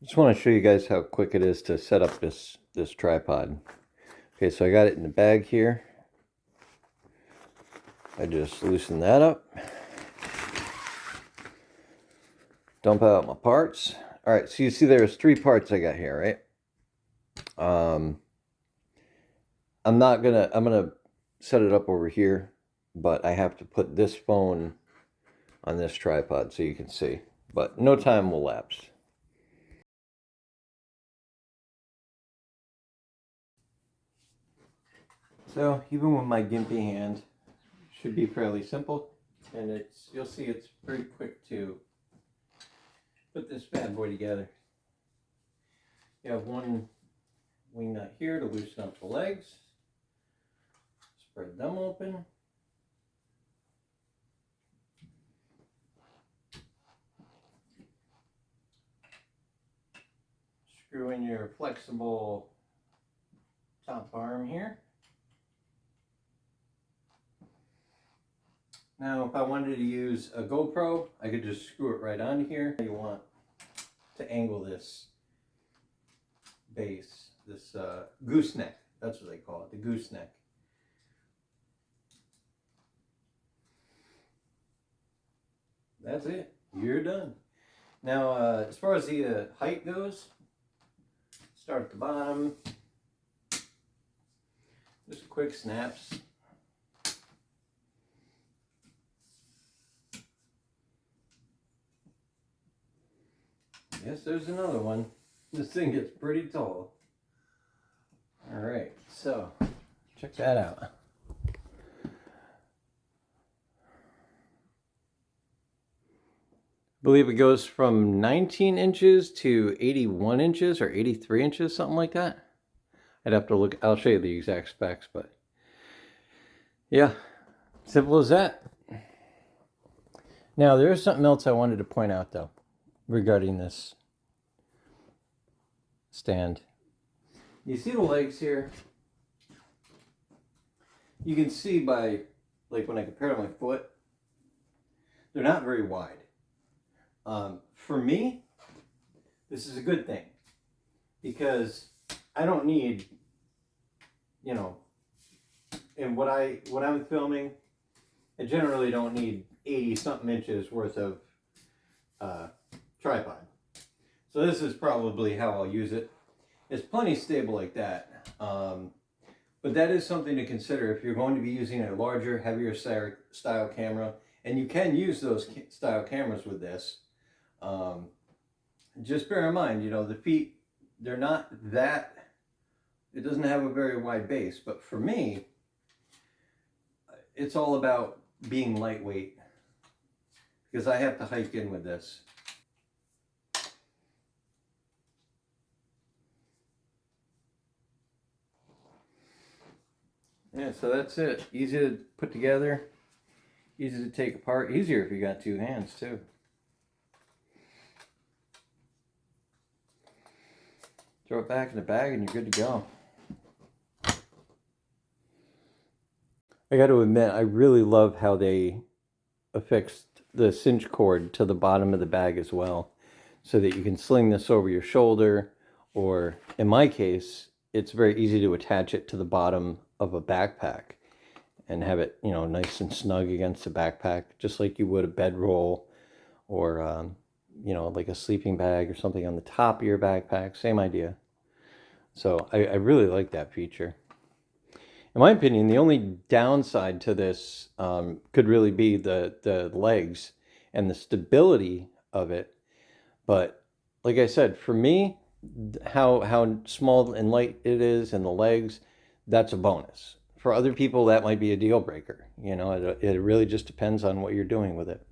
Just want to show you guys how quick it is to set up this tripod. Okay, so I got it in the bag here. I just loosen that up. Dump out my parts. All right, so you see there's 3 parts I got here, right? I'm gonna set it up over here, but I have to put this phone on this tripod so you can see. But no time will lapse. So even with my gimpy hand, it should be fairly simple, and you'll see it's pretty quick to put this bad boy together. You have one wing nut here to loosen up the legs. Spread them open. Screw in your flexible top arm here. Now, if I wanted to use a GoPro, I could just screw it right on here. You want to angle this base, this gooseneck. That's what they call it, the gooseneck. That's it. You're done. Now, as far as the height goes, start at the bottom. Just quick snaps. Yes, there's another one. This thing gets pretty tall. All right, so check that out. I believe it goes from 19 inches to 81 inches or 83 inches, something like that. I'd have to look. I'll show you the exact specs, but yeah, simple as that. Now, there's something else I wanted to point out, though, regarding this stand. You see the legs here? You can see by, like, when I compare to my foot, they're not very wide. For me, this is a good thing, because I don't need, you know, and when I'm filming, I generally don't need 80-something inches worth of tripod. So this is probably how I'll use it. It's plenty stable like that. But that is something to consider if you're going to be using a larger, heavier style camera. And you can use those style cameras with this. Just bear in mind, you know, the feet, they're not that, it doesn't have a very wide base. But for me, it's all about being lightweight, because I have to hike in with this. Yeah, so that's it. Easy to put together, easy to take apart, easier if you got 2 hands too. Throw it back in the bag and you're good to go. I got to admit, I really love how they affixed the cinch cord to the bottom of the bag as well, so that you can sling this over your shoulder, or in my case, it's very easy to attach it to the bottom of a backpack and have it, you know, nice and snug against the backpack, just like you would a bedroll or, you know, like a sleeping bag or something on the top of your backpack. Same idea. So I really like that feature. In my opinion, the only downside to this could really be the legs and the stability of it. But like I said, for me, how small and light it is and the legs, that's a bonus. For other people, that might be a deal breaker. You know, it really just depends on what you're doing with it.